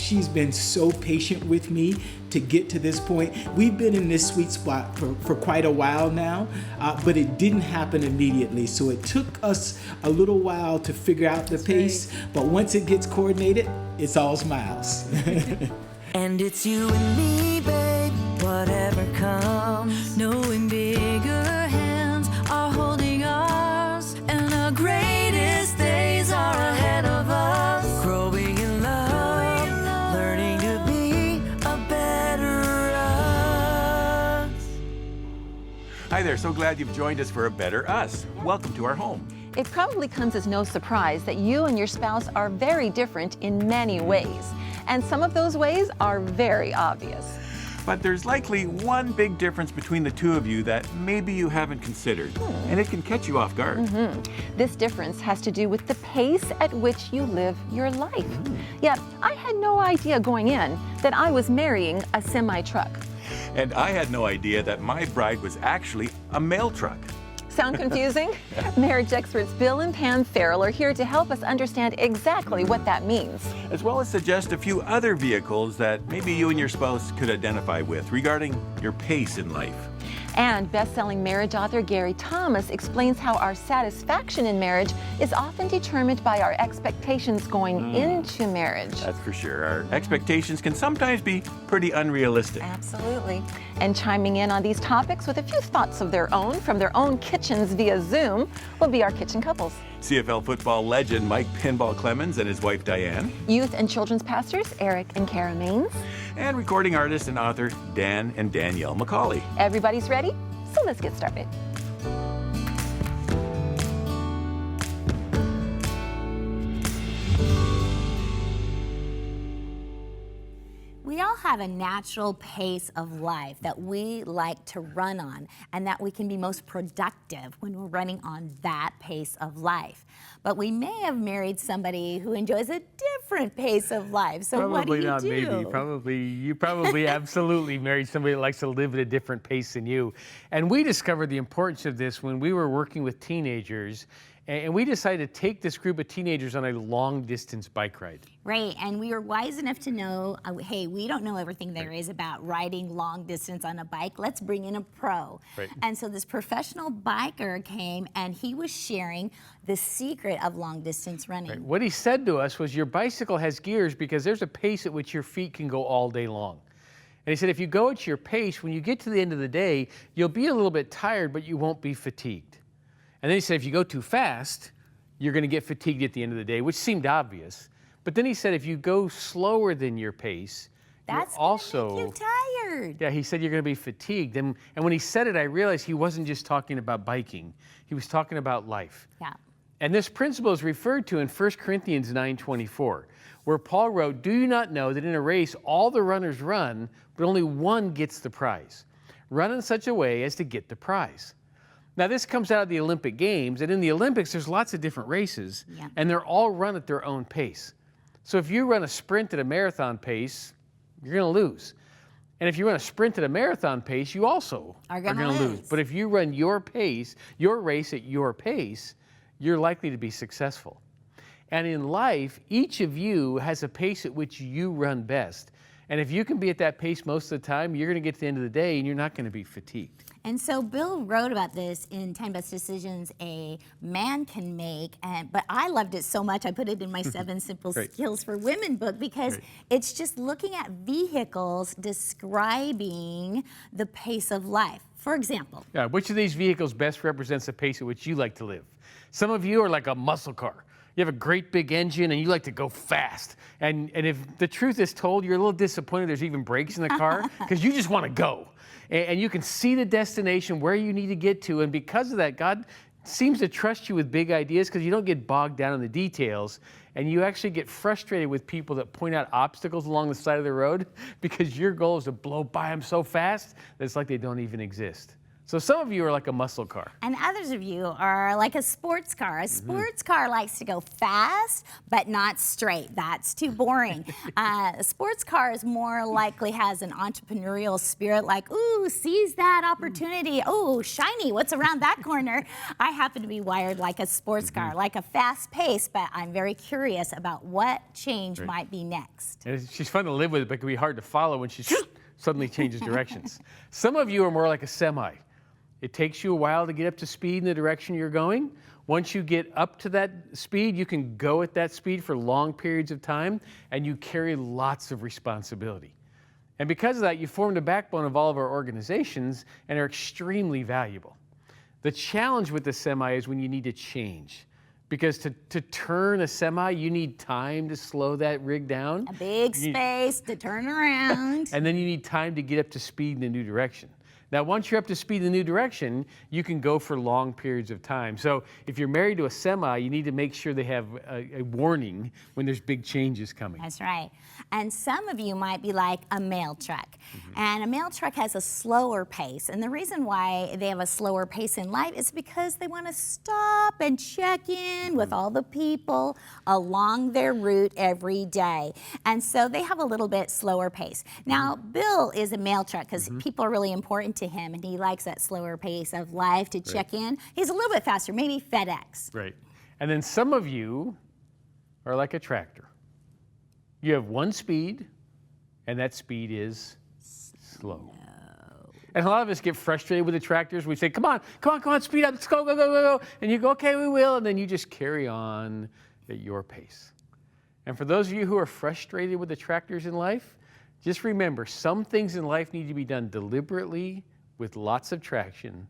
she's been so patient with me to get to this point. We've been in this sweet spot for quite a while now, but it didn't happen immediately. So it took us a little while to figure out the pace, but once it gets coordinated, it's all smiles. And it's you and me, babe, whatever comes. Knowing bigger hands are holding ours, and the greatest days are ahead of us. Growing in love, learning to be a better us. Hi there, so glad you've joined us for A Better Us. Welcome to our home. It probably comes as no surprise that you and your spouse are very different in many ways. And some of those ways are very obvious. But there's likely one big difference between the two of you that maybe you haven't considered, and it can catch you off guard. This difference has to do with the pace at which you live your life. Yet, I had no idea going in that I was marrying a semi-truck. And I had no idea that my bride was actually a mail truck. Sound confusing? Marriage experts Bill and Pam Farrel are here to help us understand exactly what that means. As well as suggest a few other vehicles that maybe you and your spouse could identify with regarding your pace in life. And best-selling marriage author Gary Thomas explains how our satisfaction in marriage is often determined by our expectations going into marriage. That's for sure. Our expectations can sometimes be pretty unrealistic. Absolutely. And chiming in on these topics with a few thoughts of their own from their own kitchens via Zoom will be our kitchen couples. CFL football legend Mike Pinball Clemens and his wife Diane. Youth and children's pastors Eric and Kara Maines. And recording artist and author Dan and Danielle McCauley. Everybody's ready? So let's get started. We all have a natural pace of life that we like to run on, and that we can be most productive when we're running on that pace of life. But we may have married somebody who enjoys a different pace of life. So probably what do you do? not maybe. You probably absolutely married somebody that likes to live at a different pace than you. And we discovered the importance of this when we were working with teenagers. And we decided to take this group of teenagers on a long-distance bike ride. Right, and we were wise enough to know, hey, we don't know everything there is about riding long distance on a bike. Let's bring in a pro. Right. And so this professional biker came, and he was sharing the secret of long distance running. Right. What he said to us was, your bicycle has gears because there's a pace at which your feet can go all day long. And he said, if you go at your pace, when you get to the end of the day, you'll be a little bit tired, but you won't be fatigued. And then he said, if you go too fast, you're going to get fatigued at the end of the day, which seemed obvious. But then he said, if you go slower than your pace, that's you're also make you tired. Yeah, he said you're going to be fatigued. And when he said it, I realized he wasn't just talking about biking. He was talking about life. Yeah. And this principle is referred to in 1 Corinthians 9:24, where Paul wrote, do you not know that in a race all the runners run, but only one gets the prize? Run in such a way as to get the prize. Now, this comes out of the Olympic Games, and in the Olympics, there's lots of different races, and they're all run at their own pace. So if you run a sprint at a marathon pace, you're going to lose. And if you run a sprint at a marathon pace, you also are going to lose. But if you run your pace, your race at your pace, you're likely to be successful. And in life, each of you has a pace at which you run best. And if you can be at that pace most of the time, you're going to get to the end of the day, and you're not going to be fatigued. And so Bill wrote about this in 10 Best Decisions a Man Can Make, but I loved it so much I put it in my 7 Simple Skills for Women book, because it's just looking at vehicles describing the pace of life. For example. Yeah, which of these vehicles best represents the pace at which you like to live? Some of you are like a muscle car. You have a great big engine and you like to go fast. And if the truth is told, you're a little disappointed there's even brakes in the car because you just want to go. And you can see the destination where you need to get to. And because of that, God seems to trust you with big ideas because you don't get bogged down in the details. And you actually get frustrated with people that point out obstacles along the side of the road because your goal is to blow by them so fast that it's like they don't even exist. So some of you are like a muscle car. And others of you are like a sports car. A sports car likes to go fast, but not straight. That's too boring. A sports car is more likely has an entrepreneurial spirit, like, ooh, seize that opportunity. Oh, shiny, what's around that corner? I happen to be wired like a sports car, like a fast pace, but I'm very curious about what change might be next. And she's fun to live with, but it can be hard to follow when she suddenly changes directions. Some of you are more like a semi. It takes you a while to get up to speed in the direction you're going. Once you get up to that speed, you can go at that speed for long periods of time, and you carry lots of responsibility. And because of that, you form the backbone of all of our organizations and are extremely valuable. The challenge with the semi is when you need to change. Because to turn a semi, you need time to slow that rig down. A big space to turn around. And then you need time to get up to speed in a new direction. Now, once you're up to speed in the new direction, you can go for long periods of time. So if you're married to a semi, you need to make sure they have a warning when there's big changes coming. That's right. And some of you might be like a mail truck. And a mail truck has a slower pace. And the reason why they have a slower pace in life is because they want to stop and check in with all the people along their route every day. And so they have a little bit slower pace. Now, Bill is a mail truck because people are really important to him, and he likes that slower pace of life to check in. He's a little bit faster, maybe FedEx. Right. And then some of you are like a tractor. You have one speed, and that speed is slow. And a lot of us get frustrated with the tractors. We say, come on, speed up, let's go, go, go, go, go. And you go, okay, we will. And then you just carry on at your pace. And for those of you who are frustrated with the tractors in life, just remember, some things in life need to be done deliberately with lots of traction.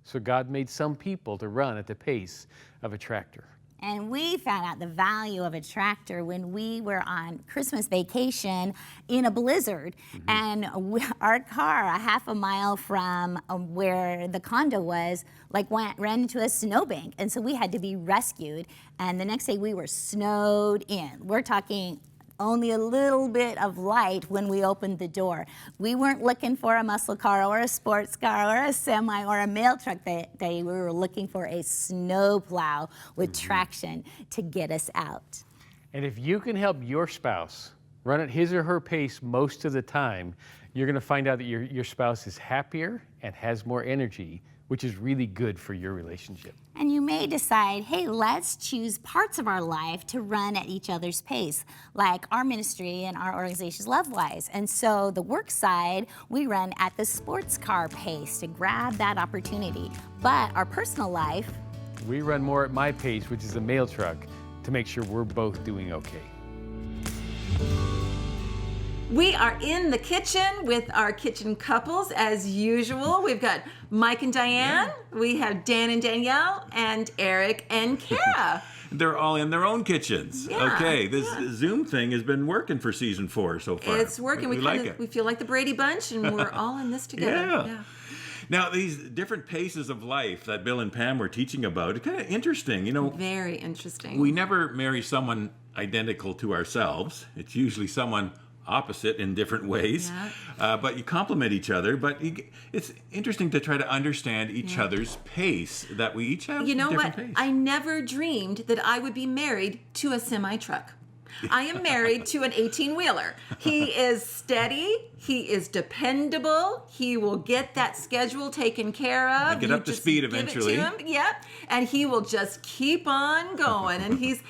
So God made some people to run at the pace of a tractor. And we found out the value of a tractor when we were on Christmas vacation in a blizzard. And our car, a half a mile from where the condo was, ran into a snowbank. And so we had to be rescued. And the next day we were snowed in. We're talking only a little bit of light when we opened the door. We weren't looking for a muscle car or a sports car or a semi or a mail truck that day. We were looking for a snow plow with traction to get us out. And if you can help your spouse run at his or her pace most of the time, you're going to find out that your spouse is happier and has more energy, which is really good for your relationship. And you may decide, hey, let's choose parts of our life to run at each other's pace, like our ministry and our organization's Lovewise. And so the work side, we run at the sports car pace to grab that opportunity. But our personal life, we run more at my pace, which is a mail truck, to make sure we're both doing okay. We are in the kitchen with our kitchen couples as usual. We've got Mike and Diane, we have Dan and Danielle, and Eric and Kara. They're all in their own kitchens. Yeah, Okay, this Zoom thing has been working for season 4 so far. It's working. We like it. We feel like the Brady Bunch, and we're all in this together. Yeah. Now, these different paces of life that Bill and Pam were teaching about, it's kind of interesting. You know, Very interesting. we never marry someone identical to ourselves. It's usually someone opposite in different ways, but you complement each other. But it's interesting to try to understand each other's pace, that we each have different pace. I never dreamed that I would be married to a semi-truck. I am married to an 18-wheeler. He is steady. He is dependable. He will get that schedule taken care of. And get up to speed eventually. Give it to him. Yep. And he will just keep on going. And he's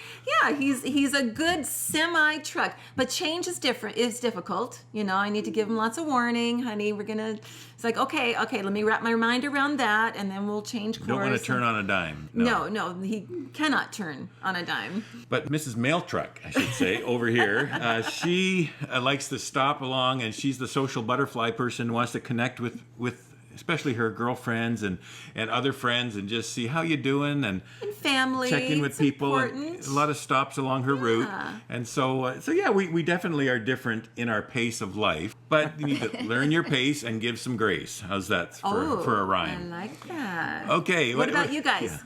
a good semi-truck. But change is difficult. You know, I need to give him lots of warning. Honey, it's like, okay, let me wrap my mind around that, and then we'll change course. Don't want to turn on a dime. No, he cannot turn on a dime. But Mrs. Mail Truck, I should say, over here, she likes to stop along, and she's the social butterfly person, wants to connect with especially her girlfriends and other friends, and just see how you doing and family, check in with people. Important. A lot of stops along her route, and so we definitely are different in our pace of life. But you need to learn your pace and give some grace. How's that for a rhyme? I like that. Okay. What about you guys?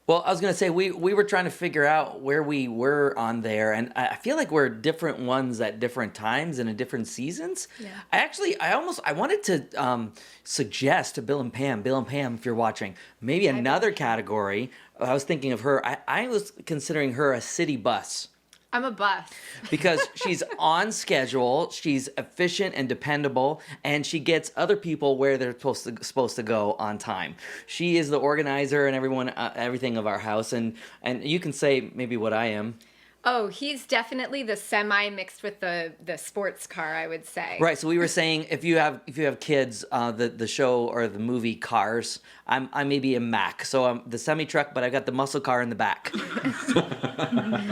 Well, I was going to say, we were trying to figure out where we were on there, and I feel like we're different ones at different times and in different seasons. Yeah. I wanted to suggest to Bill and Pam, if you're watching, maybe another category. I was thinking of her. I was considering her a city bus. I'm a bus. Because she's on schedule, she's efficient and dependable, and she gets other people where they're supposed to go on time. She is the organizer and everything of our house, and you can say maybe what I am. Oh, he's definitely the semi mixed with the sports car, I would say. Right. So we were saying if you have kids, the show or the movie Cars, I'm maybe a Mack. So I'm the semi truck, but I've got the muscle car in the back.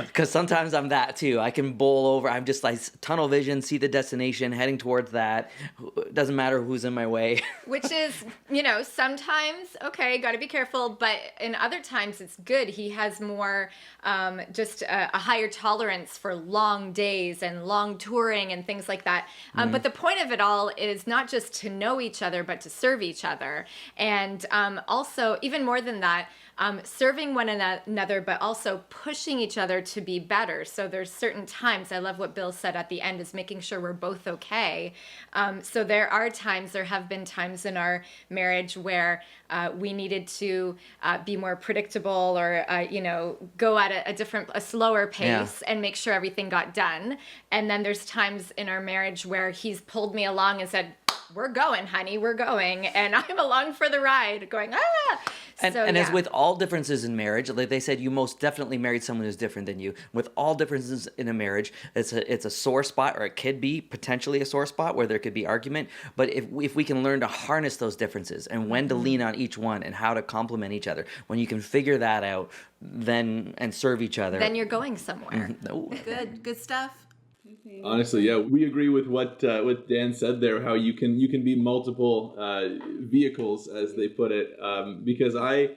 Because sometimes I'm that too. I can bowl over. I'm just like tunnel vision, see the destination, heading towards that. It doesn't matter who's in my way. Which is, sometimes, okay, got to be careful. But in other times, it's good. He has more just a higher tolerance for long days and long touring and things like that. But the point of it all is not just to know each other, but to serve each other. And also, even more than that, serving one another, but also pushing each other to be better. So there's certain times, I love what Bill said at the end, is making sure we're both okay. So there have been times in our marriage where we needed to be more predictable or, go at a slower pace and make sure everything got done. And then there's times in our marriage where he's pulled me along and said, we're going, honey, we're going. And I'm along for the ride going, ah. And as with all differences in marriage, like they said, you most definitely married someone who's different than you. With all differences in a marriage, it's a sore spot, or it could be potentially a sore spot where there could be argument. But if we can learn to harness those differences and when to lean on each one and how to complement each other, when you can figure that out, and serve each other, then you're going somewhere. Good stuff. Honestly, yeah, we agree with what Dan said there. How you can be multiple vehicles, as they put it. Because I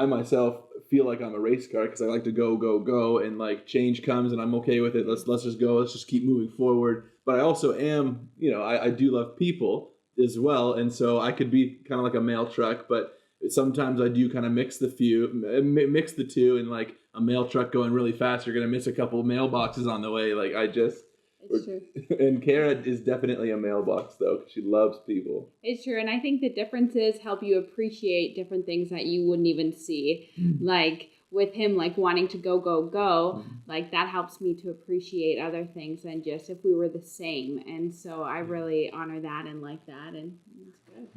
myself feel like I'm a race car because I like to go, and like change comes and I'm okay with it. Let's just go. Let's just keep moving forward. But I also am, I do love people as well, and so I could be kind of like a mail truck, but sometimes I do kind of mix the two, and like a mail truck going really fast, you're gonna miss a couple mailboxes on the way. Like it's true. And Kara is definitely a mailbox though, because she loves people. It's true, and I think the differences help you appreciate different things that you wouldn't even see. Like with him, like wanting to go, like that helps me to appreciate other things than just if we were the same. And so I really honor that and like that, and it's good.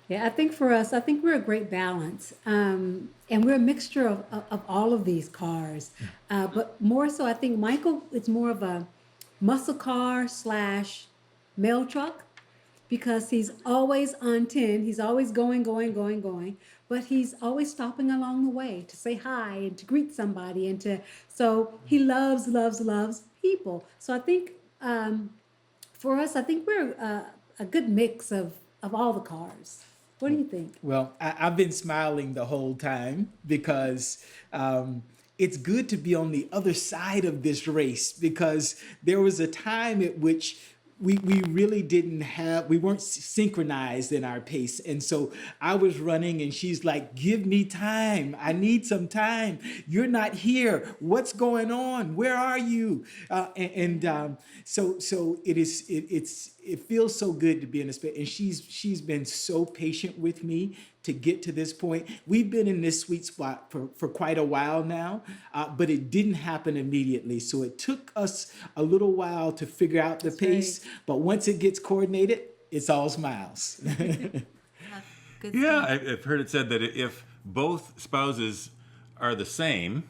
Yeah, I think for us, we're a great balance. And we're a mixture of all of these cars. But more so, I think Michael is more of a muscle car / mail truck, because he's always on 10. He's always going. But he's always stopping along the way to say hi and to greet somebody. So he loves people. So I think for us, I think we're a good mix of all the cars. What do you think? Well, I've been smiling the whole time because it's good to be on the other side of this race, because there was a time at which we really we weren't synchronized in our pace. And so I was running and she's like, give me time. I need some time. You're not here. What's going on? Where are you? So it feels so good to be in a space. And she's been so patient with me to get to this point. We've been in this sweet spot for quite a while now, but it didn't happen immediately. So it took us a little while to figure out the pace. Right. But once it gets coordinated, it's all smiles. Yeah, I've heard it said that if both spouses are the same,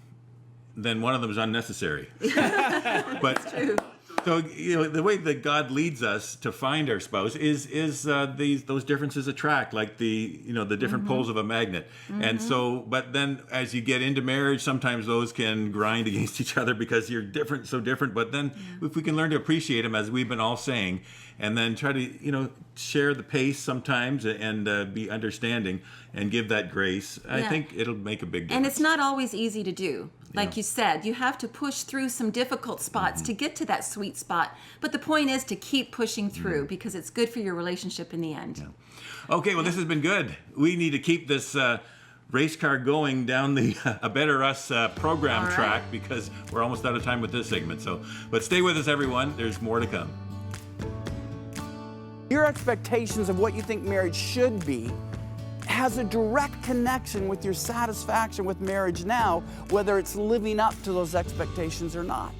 then one of them is unnecessary. But that's true. So the way that God leads us to find our spouse is those differences attract, like the different poles of a magnet. And so, but then as you get into marriage, sometimes those can grind against each other because you're so different. But then if we can learn to appreciate them, as we've been all saying, and then try to share the pace sometimes and be understanding and give that grace, I think it'll make a big difference. And it's not always easy to do. Like you said, you have to push through some difficult spots to get to that sweet spot. But the point is to keep pushing through because it's good for your relationship in the end. Yeah. Okay, well, this has been good. We need to keep this race car going down the A Better Us program track, because we're almost out of time with this segment. So, but stay with us, everyone. There's more to come. Your expectations of what you think marriage should be has a direct connection with your satisfaction with marriage now, whether it's living up to those expectations or not.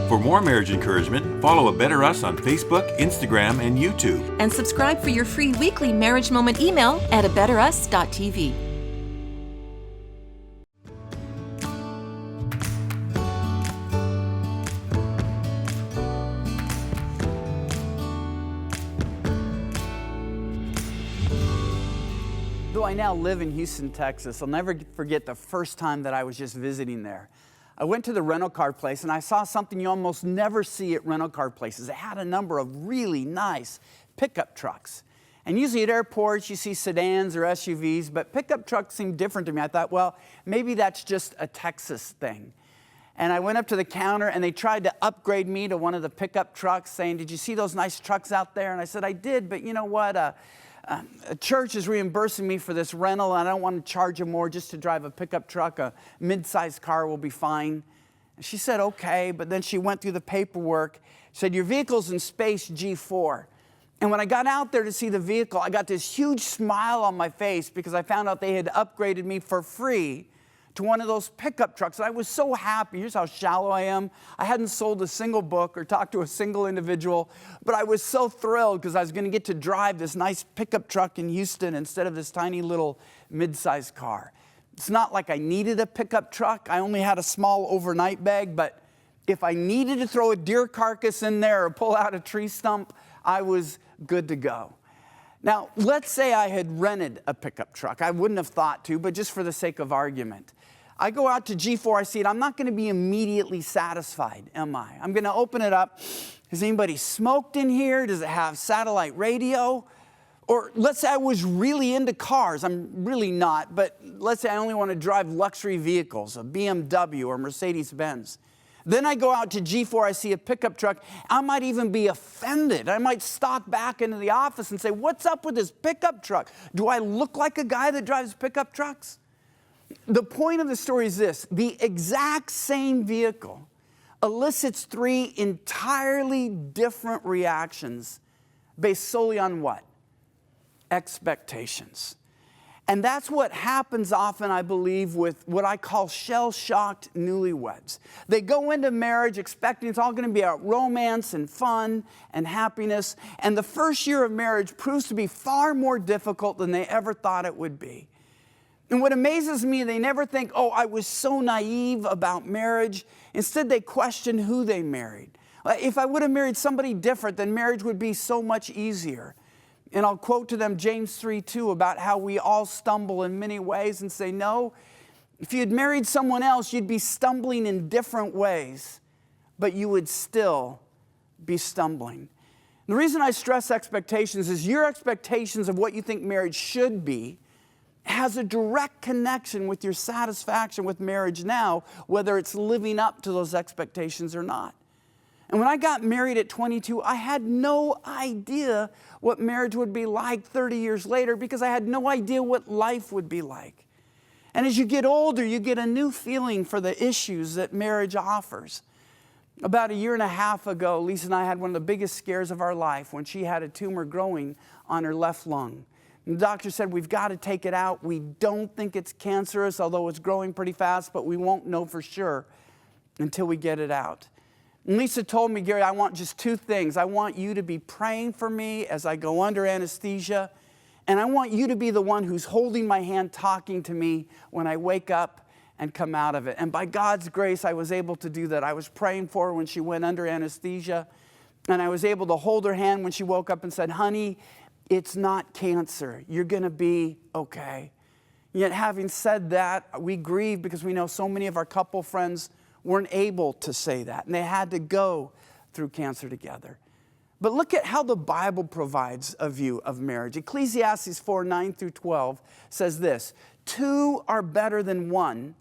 For more marriage encouragement, follow A Better Us on Facebook, Instagram, and YouTube. And subscribe for your free weekly Marriage Moment email at abetterus.tv. Though I now live in Houston, Texas, I'll never forget the first time that I was just visiting there. I went to the rental car place and I saw something you almost never see at rental car places. It had a number of really nice pickup trucks. And usually at airports you see sedans or SUVs, but pickup trucks seemed different to me. I thought, well, maybe that's just a Texas thing. And I went up to the counter and they tried to upgrade me to one of the pickup trucks, saying, did you see those nice trucks out there? And I said, I did, but you know what? A church is reimbursing me for this rental, and I don't want to charge them more just to drive a pickup truck. A mid-sized car will be fine. And she said, okay, but then she went through the paperwork, said, your vehicle's in space G4. And when I got out there to see the vehicle, I got this huge smile on my face because I found out they had upgraded me for free to one of those pickup trucks. And I was so happy. Here's how shallow I am. I hadn't sold a single book or talked to a single individual, but I was so thrilled because I was going to get to drive this nice pickup truck in Houston instead of this tiny little mid-sized car. It's not like I needed a pickup truck. I only had a small overnight bag, but if I needed to throw a deer carcass in there or pull out a tree stump, I was good to go. Now, let's say I had rented a pickup truck. I wouldn't have thought to, but just for the sake of argument. I go out to G4, I see it. I'm not going to be immediately satisfied, am I? I'm going to open it up. Has anybody smoked in here? Does it have satellite radio? Or let's say I was really into cars. I'm really not, but let's say I only want to drive luxury vehicles, a BMW or Mercedes-Benz. Then I go out to G4, I see a pickup truck. I might even be offended. I might stalk back into the office and say, what's up with this pickup truck? Do I look like a guy that drives pickup trucks? The point of the story is this: the exact same vehicle elicits three entirely different reactions based solely on what? Expectations. And that's what happens often, I believe, with what I call shell-shocked newlyweds. They go into marriage expecting it's all going to be about romance and fun and happiness, and the first year of marriage proves to be far more difficult than they ever thought it would be. And what amazes me, they never think, oh, I was so naive about marriage. Instead, they question who they married. If I would have married somebody different, then marriage would be so much easier. And I'll quote to them James 3:2 about how we all stumble in many ways and say, no, if you had married someone else, you'd be stumbling in different ways, but you would still be stumbling. The reason I stress expectations is your expectations of what you think marriage should be has a direct connection with your satisfaction with marriage now, whether it's living up to those expectations or not. And when I got married at 22, I had no idea what marriage would be like 30 years later because I had no idea what life would be like. And as you get older, you get a new feeling for the issues that marriage offers. About a year and a half ago, Lisa and I had one of the biggest scares of our life when she had a tumor growing on her left lung. And the doctor said, we've got to take it out. We don't think it's cancerous, although it's growing pretty fast, but we won't know for sure until we get it out. And Lisa told me, Gary, I want just two things. I want you to be praying for me as I go under anesthesia, and I want you to be the one who's holding my hand, talking to me when I wake up and come out of it. And by God's grace, I was able to do that. I was praying for her when she went under anesthesia, and I was able to hold her hand when she woke up and said, honey, it's not cancer. You're going to be okay. Yet having said that, we grieve because we know so many of our couple friends weren't able to say that, and they had to go through cancer together. But look at how the Bible provides a view of marriage. Ecclesiastes 4:9-12 says this: two are better than one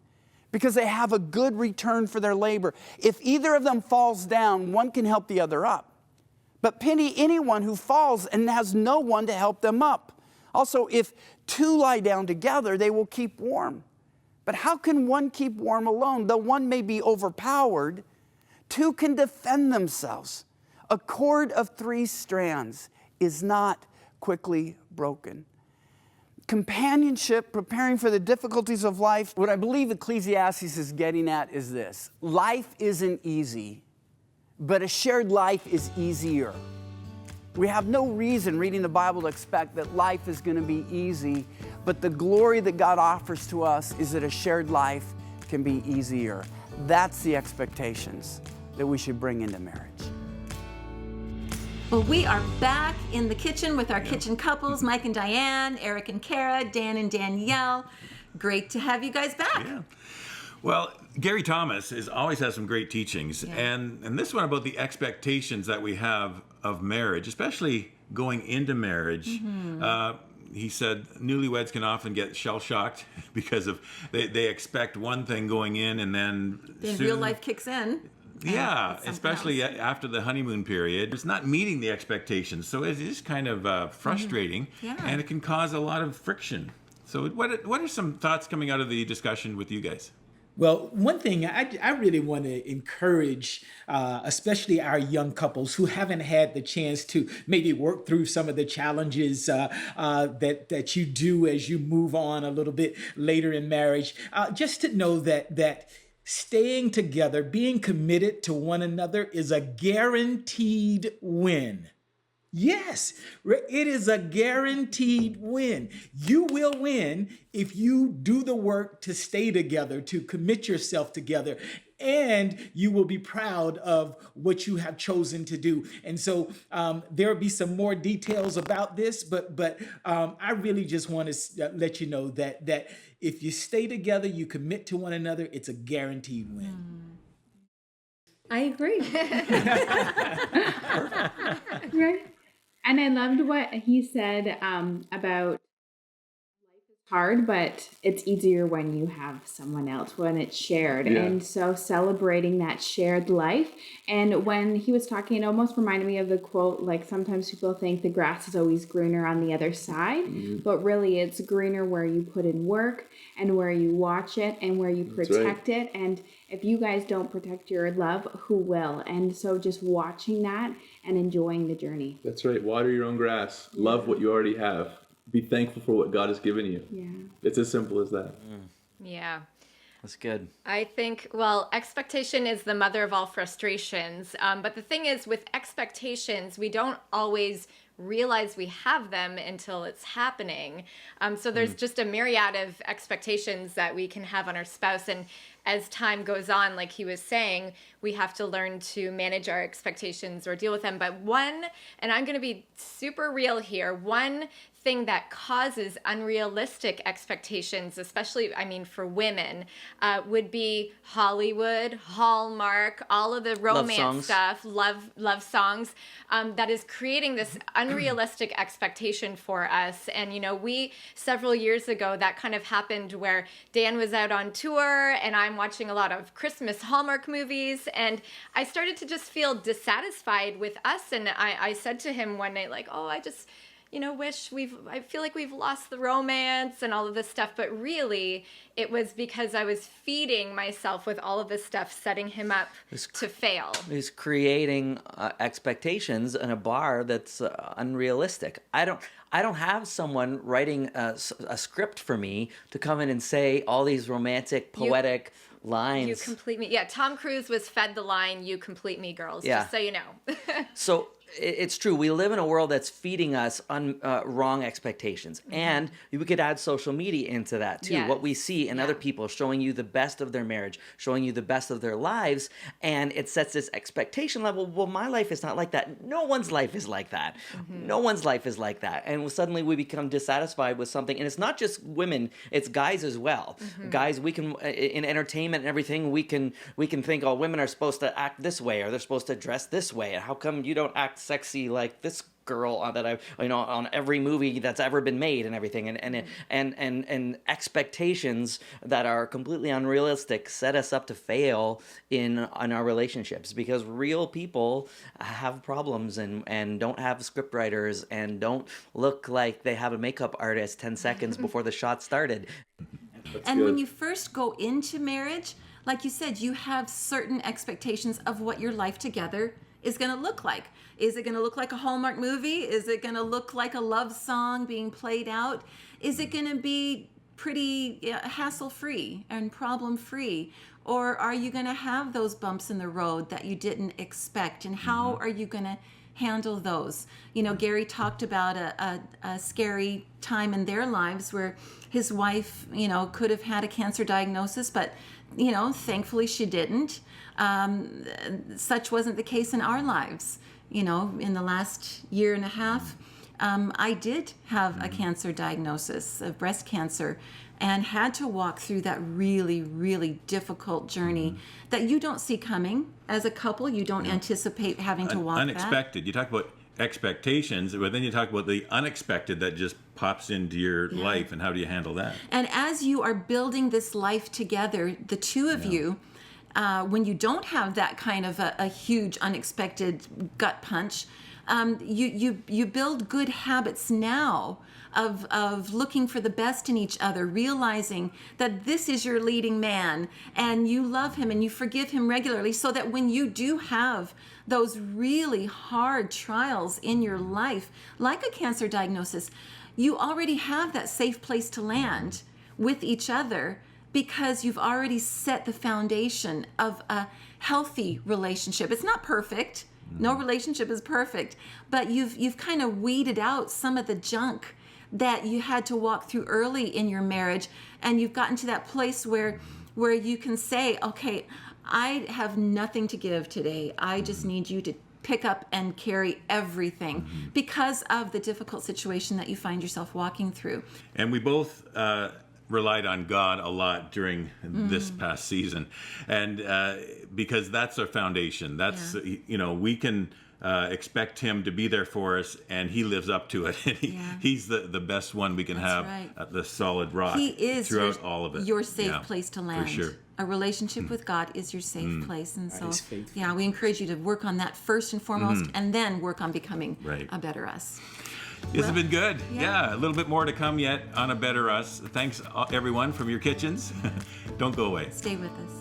because they have a good return for their labor. If either of them falls down, one can help the other up. But pity anyone who falls and has no one to help them up. Also, if two lie down together, they will keep warm. But how can one keep warm alone? Though one may be overpowered, two can defend themselves. A cord of 3 strands is not quickly broken. Companionship, preparing for the difficulties of life. What I believe Ecclesiastes is getting at is this: life isn't easy, but a shared life is easier. We have no reason reading the Bible to expect that life is going to be easy, but the glory that God offers to us is that a shared life can be easier. That's the expectations that we should bring into marriage. Well, we are back in the kitchen with our kitchen couples, Mike and Diane, Eric and Kara, Dan and Danielle. Great to have you guys back. Yeah. Well, Gary Thomas always has some great teachings, and this one about the expectations that we have of marriage, especially going into marriage. He said newlyweds can often get shell-shocked because of they expect one thing going in, and then real life kicks in. Yeah, especially after the honeymoon period. It's not meeting the expectations, so it is kind of frustrating, and it can cause a lot of friction. So what are some thoughts coming out of the discussion with you guys? Well, one thing I really want to encourage, especially our young couples who haven't had the chance to maybe work through some of the challenges that you do as you move on a little bit later in marriage, just to know that staying together, being committed to one another is a guaranteed win. Yes, it is a guaranteed win. You will win if you do the work to stay together, to commit yourself together, and you will be proud of what you have chosen to do. And so there will be some more details about this, but I really just want to let you know that if you stay together, you commit to one another, it's a guaranteed win. I agree. Right. And I loved what he said about life is hard, but it's easier when you have someone else, when it's shared. Yeah. And so celebrating that shared life. And when he was talking, it almost reminded me of the quote, like sometimes people think the grass is always greener on the other side, but really it's greener where you put in work and where you watch it and where you protect it. And if you guys don't protect your love, who will? And so just watching that and enjoying the journey. That's right. Water your own grass. Love what you already have. Be thankful for what God has given you. Yeah. It's as simple as that. Yeah. That's good. I think, well, expectation is the mother of all frustrations. But the thing is, with expectations, we don't always realize we have them until it's happening. So there's just a myriad of expectations that we can have on our spouse. And as time goes on, like he was saying, we have to learn to manage our expectations or deal with them. But one, and I'm going to be super real here, one thing that causes unrealistic expectations, especially, I mean, for women, would be Hollywood, Hallmark, all of the romance stuff, love songs, that is creating this unrealistic expectation for us. And, you know, several years ago, that kind of happened where Dan was out on tour and I'm watching a lot of Christmas Hallmark movies, and I started to just feel dissatisfied with us. And I said to him one night, like, oh, I just, I feel like we've lost the romance and all of this stuff. But really, it was because I was feeding myself with all of this stuff, setting him up to fail. He's creating expectations in a bar that's unrealistic. I don't have someone writing a script for me to come in and say all these romantic, poetic lines. You complete me. Yeah, Tom Cruise was fed the line, "You complete me, girls," just so you know. So it's true. We live in a world that's feeding us wrong expectations. And we could add social media into that too. Yes. What we see in other people showing you the best of their marriage, showing you the best of their lives. And it sets this expectation level. Well, my life is not like that. No one's life is like that. No one's life is like that. And suddenly we become dissatisfied with something. And it's not just women, it's guys as well. Guys, we can, in entertainment, entertainment and everything, we can think, oh, women are supposed to act this way, or they're supposed to dress this way, and how come you don't act sexy like this girl that on every movie that's ever been made and everything, and expectations that are completely unrealistic set us up to fail in our relationships, because real people have problems and don't have script writers and don't look like they have a makeup artist 10 seconds before the shot started. And when you first go into marriage, like you said, you have certain expectations of what your life together is going to look like. Is it going to look like a Hallmark movie? Is it going to look like a love song being played out? Is it going to be pretty hassle-free and problem-free? Or are you going to have those bumps in the road that you didn't expect? And how are you going to handle those? You know, Gary talked about a scary time in their lives where his wife, you know, could have had a cancer diagnosis, but, you know, thankfully she didn't. Such wasn't the case in our lives. You know, in the last year and a half, I did have a cancer diagnosis of breast cancer, and had to walk through that really, really difficult journey that you don't see coming as a couple. You don't anticipate having to walk unexpected. that. You talk about expectations, but then you talk about the unexpected that just pops into your life, and how do you handle that? And as you are building this life together, the two of you, when you don't have that kind of a huge unexpected gut punch, you build good habits now of looking for the best in each other, realizing that this is your leading man and you love him and you forgive him regularly, so that when you do have those really hard trials in your life, like a cancer diagnosis, you already have that safe place to land with each other, because you've already set the foundation of a healthy relationship. It's not perfect. No relationship is perfect, but you've kind of weeded out some of the junk that you had to walk through early in your marriage, and you've gotten to that place where you can say, okay, I have nothing to give today. I just need you to pick up and carry everything because of the difficult situation that you find yourself walking through. And we both relied on God a lot during this past season, and because that's our foundation. That's you know, we can expect Him to be there for us, and He lives up to it. And He's the best one we can have, the solid rock. He is throughout all of it. Your safe place to land. For sure. A relationship with God is your safe place, and so we encourage you to work on that first and foremost, and then work on becoming a better us. This has been good. Yeah, a little bit more to come yet on A Better Us. Thanks, everyone, from your kitchens. Don't go away. Stay with us.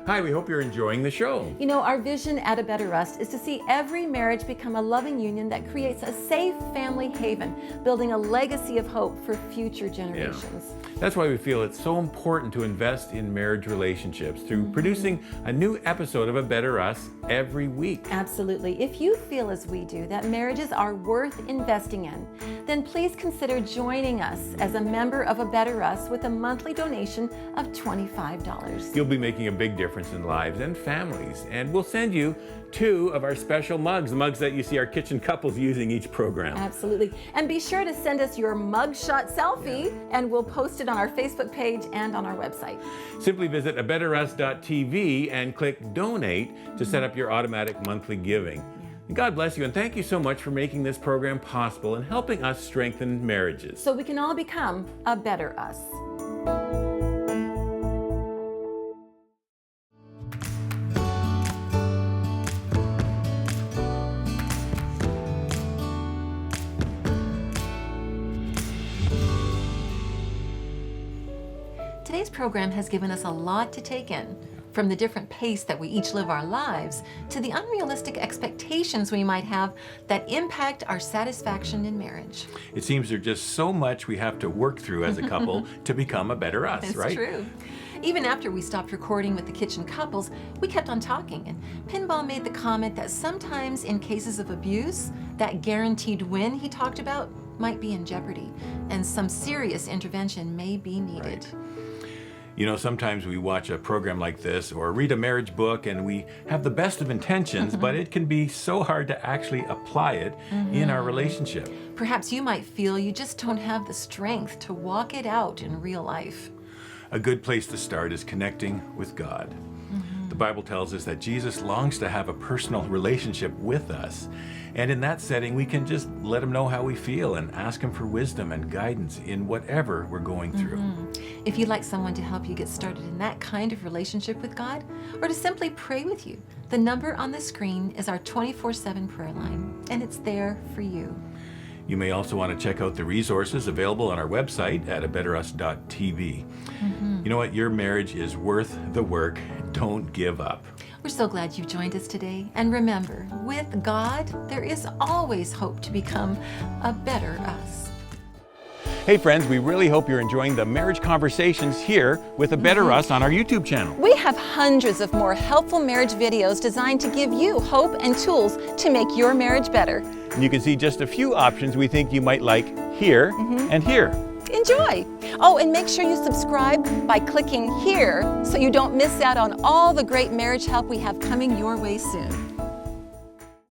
Hi, we hope you're enjoying the show. You know, our vision at A Better Us is to see every marriage become a loving union that creates a safe family haven, building a legacy of hope for future generations. That's why we feel it's so important to invest in marriage relationships through producing a new episode of A Better Us every week. Absolutely. If you feel as we do that marriages are worth investing in, then please consider joining us as a member of A Better Us with a monthly donation of $25. You'll be making a big difference in lives and families, and we'll send you 2 of our special mugs, the mugs that you see our kitchen couples using each program. Absolutely. And be sure to send us your mugshot selfie, and we'll post it on our Facebook page and on our website. Simply visit abetterus.tv and click donate to set up your automatic monthly giving. God bless you, and thank you so much for making this program possible and helping us strengthen marriages, so we can all become a better us. Today's program has given us a lot to take in, from the different pace that we each live our lives to the unrealistic expectations we might have that impact our satisfaction in marriage. It seems there's just so much we have to work through as a couple to become a better us, It's right? true. Even after we stopped recording with the kitchen couples, we kept on talking, and Pinball made the comment that sometimes in cases of abuse, that guaranteed win he talked about might be in jeopardy, and some serious intervention may be needed. Right. You know, sometimes we watch a program like this or read a marriage book and we have the best of intentions, but it can be so hard to actually apply it in our relationship. Perhaps you might feel you just don't have the strength to walk it out in real life. A good place to start is connecting with God. The Bible tells us that Jesus longs to have a personal relationship with us. And in that setting, we can just let him know how we feel and ask him for wisdom and guidance in whatever we're going through. If you'd like someone to help you get started in that kind of relationship with God, or to simply pray with you, the number on the screen is our 24/7 prayer line, and it's there for you. You may also want to check out the resources available on our website at abetterus.tv. You know what? Your marriage is worth the work. Don't give up. We're so glad you've joined us today. And remember, with God, there is always hope to become a better us. Hey friends, we really hope you're enjoying the marriage conversations here with A Better Us on our YouTube channel. We have hundreds of more helpful marriage videos designed to give you hope and tools to make your marriage better. And you can see just a few options we think you might like here and here. Enjoy! Oh, and make sure you subscribe by clicking here so you don't miss out on all the great marriage help we have coming your way soon.